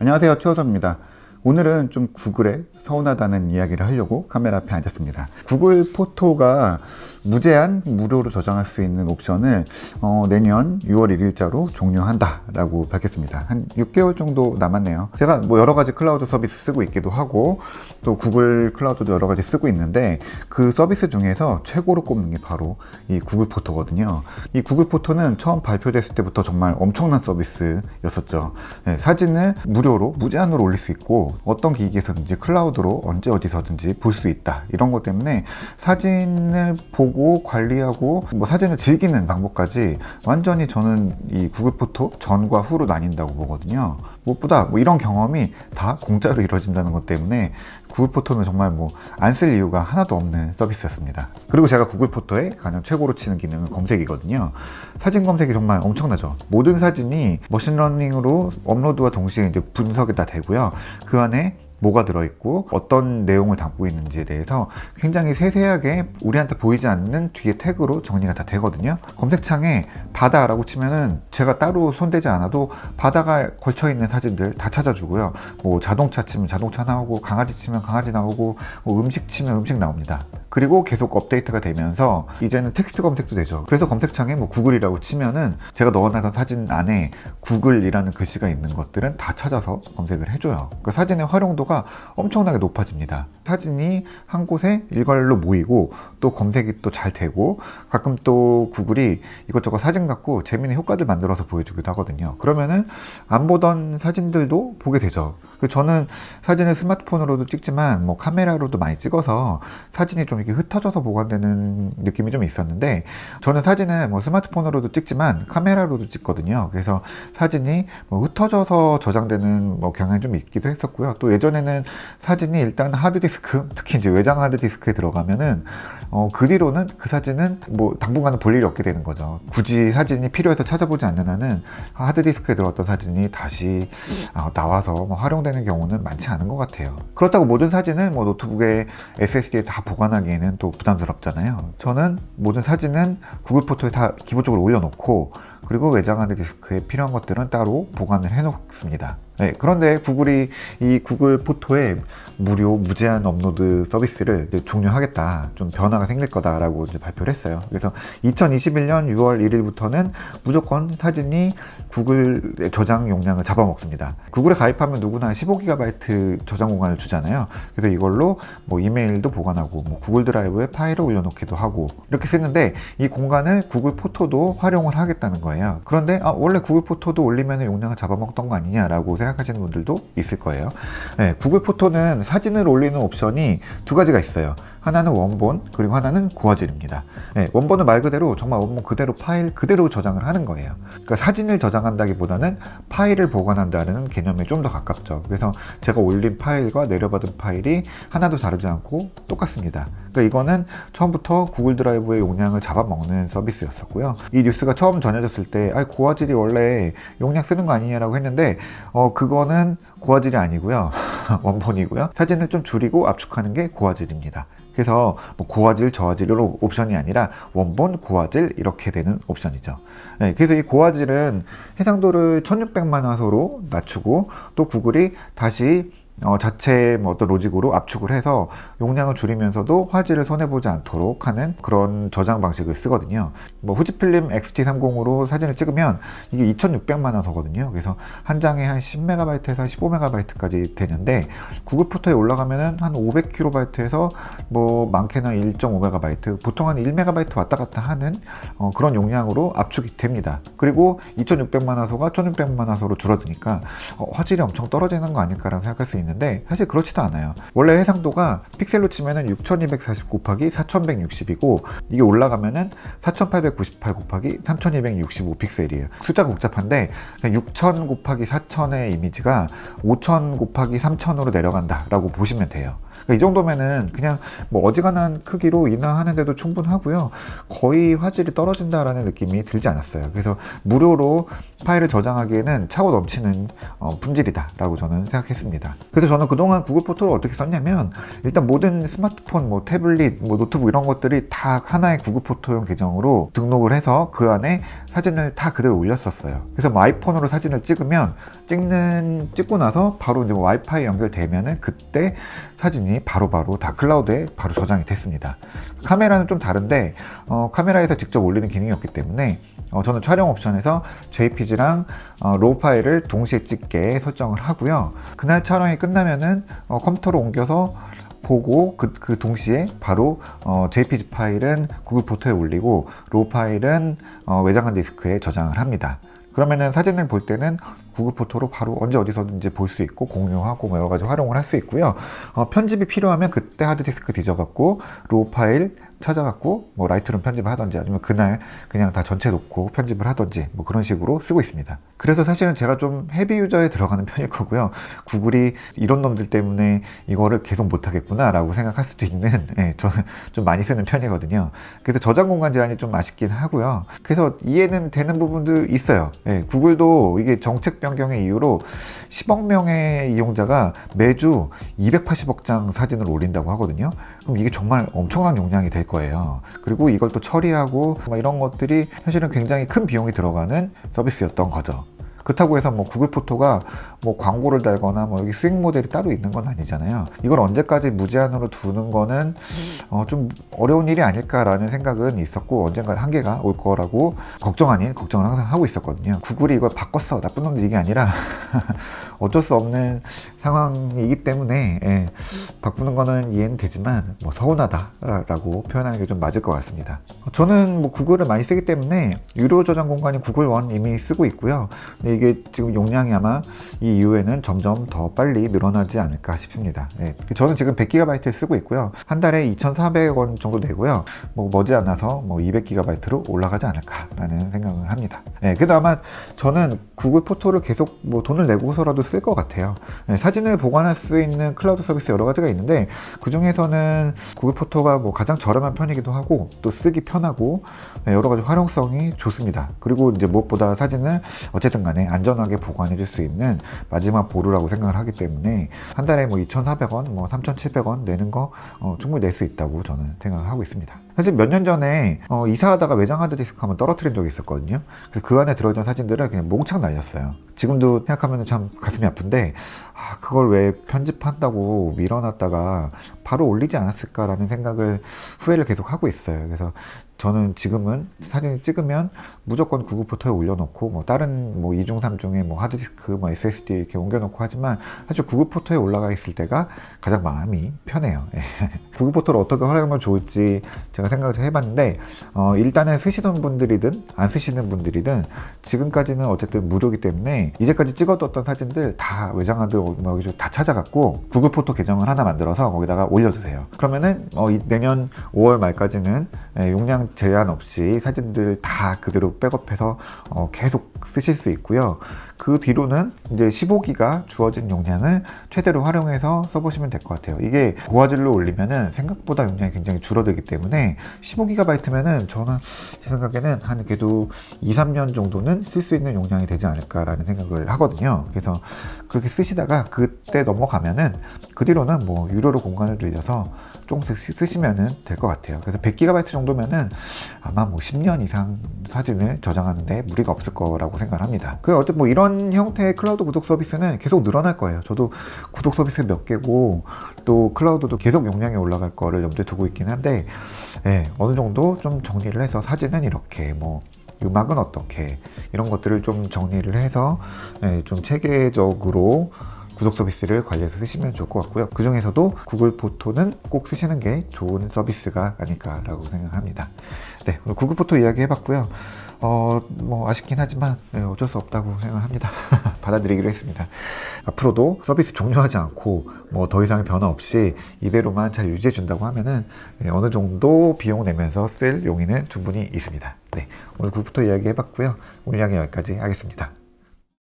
안녕하세요, 최호섭입니다. 오늘은 좀 구글에 서운하다는 이야기를 하려고 카메라 앞에 앉았습니다. 구글 포토가 무제한 무료로 저장할 수 있는 옵션을 내년 6월 1일자로 종료한다 라고 밝혔습니다. 한 6개월 정도 남았네요. 제가 여러 가지 클라우드 서비스 쓰고 있기도 하고 또 구글 클라우드도 여러 가지 쓰고 있는데 그 서비스 중에서 최고로 꼽는 게 바로 이 구글 포토거든요. 이 구글 포토는 처음 발표됐을 때부터 정말 엄청난 서비스였었죠. 네, 사진을 무료로 무제한으로 올릴 수 있고 어떤 기기에서든지 클라우드로 언제 어디서든지 볼 수 있다, 이런 것 때문에 사진을 보고 관리하고 사진을 즐기는 방법까지 완전히 저는 이 구글 포토 전과 후로 나뉜다고 보거든요. 무엇보다 이런 경험이 다 공짜로 이루어진다는 것 때문에 구글 포토는 정말 안 쓸 이유가 하나도 없는 서비스였습니다. 그리고 제가 구글 포토에 가장 최고로 치는 기능은 검색이거든요. 사진 검색이 정말 엄청나죠. 모든 사진이 머신러닝으로 업로드와 동시에 이제 분석이 다 되고요. 그 안에 뭐가 들어있고 어떤 내용을 담고 있는지에 대해서 굉장히 세세하게 우리한테 보이지 않는 뒤에 태그로 정리가 다 되거든요. 검색창에 바다라고 치면은 제가 따로 손대지 않아도 바다가 걸쳐있는 사진들 다 찾아주고요. 자동차 치면 자동차 나오고, 강아지 치면 강아지 나오고, 음식 치면 음식 나옵니다. 그리고 계속 업데이트가 되면서 이제는 텍스트 검색도 되죠. 그래서 검색창에 구글이라고 치면은 제가 넣어놨던 사진 안에 구글이라는 글씨가 있는 것들은 다 찾아서 검색을 해줘요. 그러니까 사진의 활용도가 엄청나게 높아집니다. 사진이 한 곳에 일괄로 모이고 또 검색이 또 잘 되고, 가끔 또 구글이 이것저것 사진 갖고 재미있는 효과들 만들어서 보여주기도 하거든요. 그러면은 안 보던 사진들도 보게 되죠. 저는 사진을 스마트폰으로도 찍지만 카메라로도 많이 찍어서 사진이 좀 이렇게 흩어져서 보관되는 느낌이 좀 있었는데, 저는 사진을 스마트폰으로도 찍지만 카메라로도 찍거든요. 그래서 사진이 흩어져서 저장되는 경향이 좀 있기도 했었고요. 또 예전에는 사진이 일단 하드디스크, 특히 이제 외장 하드디스크에 들어가면은 그 뒤로는 그 사진은 당분간은 볼 일이 없게 되는 거죠. 굳이 사진이 필요해서 찾아보지 않는 한은 하드디스크에 들어갔던 사진이 다시 나와서 활용되는 경우는 많지 않은 것 같아요. 그렇다고 모든 사진을 노트북에 SSD에 다 보관하기에는 또 부담스럽잖아요. 저는 모든 사진은 구글 포토에 다 기본적으로 올려놓고, 그리고 외장 하드디스크에 필요한 것들은 따로 보관을 해 놓습니다. 네, 그런데 구글이 이 구글 포토에 무료 무제한 업로드 서비스를 종료하겠다, 좀 변화가 생길 거다라고 이제 발표를 했어요. 그래서 2021년 6월 1일부터는 무조건 사진이 구글의 저장 용량을 잡아먹습니다. 구글에 가입하면 누구나 15GB 저장 공간을 주잖아요. 그래서 이걸로 이메일도 보관하고 구글 드라이브에 파일을 올려놓기도 하고 이렇게 쓰는데, 이 공간을 구글 포토도 활용을 하겠다는 거예요. 그런데 원래 구글 포토도 올리면 용량을 잡아먹던 거 아니냐라고 생각하시는 분들도 있을 거예요. 네, 구글 포토는 사진을 올리는 옵션이 두 가지가 있어요. 하나는 원본, 그리고 하나는 고화질입니다. 네, 원본은 말 그대로 정말 원본 그대로 파일 그대로 저장을 하는 거예요. 그러니까 사진을 저장한다기보다는 파일을 보관한다는 개념에 좀 더 가깝죠. 그래서 제가 올린 파일과 내려받은 파일이 하나도 다르지 않고 똑같습니다. 그러니까 이거는 처음부터 구글 드라이브의 용량을 잡아먹는 서비스였었고요. 이 뉴스가 처음 전해졌을 때 고화질이 원래 용량 쓰는 거 아니냐라고 했는데 그거는 고화질이 아니고요. 원본이고요. 사진을 좀 줄이고 압축하는 게 고화질입니다. 그래서 고화질, 저화질로 옵션이 아니라 원본, 고화질 이렇게 되는 옵션이죠. 네, 그래서 이 고화질은 해상도를 1600만 화소로 낮추고, 또 구글이 다시 자체 어떤 로직으로 압축을 해서 용량을 줄이면서도 화질을 손해보지 않도록 하는 그런 저장 방식을 쓰거든요. 후지필름 X-T30으로 사진을 찍으면 이게 2600만 화소거든요. 그래서 한 장에 한 10MB에서 한 15MB까지 되는데, 구글 포토에 올라가면은 한 500KB에서 많게는 1.5MB, 보통 한 1MB 왔다 갔다 하는 그런 용량으로 압축이 됩니다. 그리고 2600만 화소가 1600만 화소로 줄어드니까 화질이 엄청 떨어지는 거 아닐까라고 생각할 수 있는데, 사실 그렇지도 않아요. 원래 해상도가 픽셀로 치면은 6240 곱하기 4160이고, 이게 올라가면은 4898 곱하기 3265 픽셀이에요. 숫자가 복잡한데 6000 곱하기 4000의 이미지가 5000 곱하기 3000으로 내려간다 라고 보시면 돼요. 그러니까 이 정도면은 그냥 어지간한 크기로 인화하는데도 충분하고요. 거의 화질이 떨어진다라는 느낌이 들지 않았어요. 그래서 무료로 파일을 저장하기에는 차고 넘치는 품질이다 라고 저는 생각했습니다. 그래서 저는 그동안 구글 포토를 어떻게 썼냐면, 일단 모든 스마트폰, 태블릿, 노트북 이런 것들이 다 하나의 구글 포토용 계정으로 등록을 해서 그 안에 사진을 다 그대로 올렸었어요. 그래서 뭐 아이폰으로 사진을 찍으면 찍고 나서 바로 이제 뭐 와이파이 연결되면은 그때 사진이 바로바로 다 클라우드에 바로 저장이 됐습니다. 카메라는 좀 다른데 카메라에서 직접 올리는 기능이 없기 때문에 저는 촬영 옵션에서 JPG랑 로우 파일을 동시에 찍게 설정을 하고요. 그날 촬영이 끝나면은 컴퓨터로 옮겨서 보고 그 동시에 바로 JPG 파일은 구글 포토에 올리고 로우 파일은 외장한 디스크에 저장을 합니다. 그러면은 사진을 볼 때는 구글 포토로 바로 언제 어디서든지 볼 수 있고 공유하고 뭐 여러 가지 활용을 할 수 있고요. 편집이 필요하면 그때 하드디스크 뒤져갖고 로우 파일 찾아갖고 뭐 라이트룸 편집을 하던지 아니면 그날 그냥 다 전체 놓고 편집을 하던지 뭐 그런 식으로 쓰고 있습니다. 그래서 사실은 제가 좀 헤비 유저에 들어가는 편일 거고요. 구글이 이런 놈들 때문에 이거를 계속 못하겠구나 라고 생각할 수도 있는 저는 좀 많이 쓰는 편이거든요. 그래서 저장 공간 제한이 좀 아쉽긴 하고요. 그래서 이해는 되는 부분도 있어요. 구글도 이게 정책 변경의 이유로 10억 명의 이용자가 매주 280억 장 사진을 올린다고 하거든요. 그럼 이게 정말 엄청난 용량이 될 거예요. 그리고 이걸 또 처리하고 이런 것들이 사실은 굉장히 큰 비용이 들어가는 서비스였던 거죠. 그렇다고 해서 뭐 구글 포토가 뭐 광고를 달거나 뭐 여기 수익 모델이 따로 있는 건 아니잖아요. 이걸 언제까지 무제한으로 두는 거는 좀 어려운 일이 아닐까라는 생각은 있었고, 언젠가 한계가 올 거라고 걱정 아닌 걱정을 항상 하고 있었거든요. 구글이 이걸 바꿨어, 나쁜 놈들 이게 아니라 어쩔 수 없는 상황이기 때문에 바꾸는 거는 이해는 되지만 뭐 서운하다라고 표현하는 게 좀 맞을 것 같습니다. 저는 뭐 구글을 많이 쓰기 때문에 유료 저장 공간인 구글 원 이미 쓰고 있고요. 근데 이게 지금 용량이 아마 이 이후에는 점점 더 빨리 늘어나지 않을까 싶습니다. 저는 지금 100GB를 쓰고 있고요. 한 달에 2,400원 정도 내고요. 뭐 머지않아서 뭐 200GB로 올라가지 않을까라는 생각을 합니다. 그래도 아마 저는 구글 포토를 계속 뭐 돈을 내고서라도 쓸 것 같아요. 사진을 보관할 수 있는 클라우드 서비스 여러 가지가 있는데, 그 중에서는 구글 포토가 뭐 가장 저렴한 편이기도 하고 또 쓰기 편하고 여러 가지 활용성이 좋습니다. 그리고 이제 무엇보다 사진을 어쨌든 간에 안전하게 보관해 줄 수 있는 마지막 보루라고 생각을 하기 때문에 한 달에 뭐 2,400원, 뭐 3,700원 내는 거 충분히 낼 수 있다고 저는 생각을 하고 있습니다. 사실 몇 년 전에 이사하다가 외장 하드디스크 한번 떨어뜨린 적이 있었거든요. 그래서 그 안에 들어있던 사진들을 그냥 몽창 날렸어요. 지금도 생각하면 참 가슴이 아픈데, 그걸 왜 편집한다고 밀어놨다가 바로 올리지 않았을까라는 생각을 후회를 계속 하고 있어요. 그래서 저는 지금은 사진을 찍으면 무조건 구글 포토에 올려놓고 뭐 다른 뭐 2중 3중에 뭐 하드디스크 뭐 SSD 이렇게 옮겨놓고 하지만, 사실 구글 포토에 올라가 있을 때가 가장 마음이 편해요. 구글 포토를 어떻게 활용하면 좋을지 제가 생각을 해봤는데, 일단은 쓰시는 분들이든 안 쓰시는 분들이든 지금까지는 어쨌든 무료이기 때문에 이제까지 찍어뒀던 사진들 다 외장하드 뭐 여기서 다 찾아갖고 구글 포토 계정을 하나 만들어서 거기다가 올려주세요. 그러면은 내년 5월 말까지는 용량 제한 없이 사진들 다 그대로 백업해서 계속 쓰실 수 있고요. 그 뒤로는 이제 15기가 주어진 용량을 최대로 활용해서 써보시면 될 것 같아요. 이게 고화질로 올리면은 생각보다 용량이 굉장히 줄어들기 때문에 15GB면은 저는 제 생각에는 한 그래도 2, 3년 정도는 쓸 수 있는 용량이 되지 않을까라는 생각을 하거든요. 그래서 그렇게 쓰시다가 그때 넘어가면은 그 뒤로는 뭐 유료로 공간을 늘려서 조금씩 쓰시면은 될 것 같아요. 그래서 100GB 정도면은 아마 뭐 10년 이상 사진을 저장하는데 무리가 없을 거라고 생각을 합니다. 어쨌든 뭐 이런 형태의 클라우드 구독 서비스는 계속 늘어날 거예요. 저도 구독 서비스 몇 개고 또 클라우드도 계속 용량이 올라갈 거를 염두에 두고 있긴 한데, 어느 정도 좀 정리를 해서 사진은 이렇게, 뭐 음악은 어떻게, 이런 것들을 좀 정리를 해서 좀 체계적으로 구독 서비스를 관리해서 쓰시면 좋을 것 같고요. 그 중에서도 구글 포토는 꼭 쓰시는 게 좋은 서비스가 아닐까라고 생각합니다. 오늘 구글 포토 이야기 해봤고요. 뭐 아쉽긴 하지만 어쩔 수 없다고 생각합니다. 받아들이기로 했습니다. 앞으로도 서비스 종료하지 않고 뭐 더 이상의 변화 없이 이대로만 잘 유지해 준다고 하면은 어느 정도 비용 내면서 쓸 용의는 충분히 있습니다. 오늘 구글 포토 이야기 해봤고요. 오늘 이야기 여기까지 하겠습니다.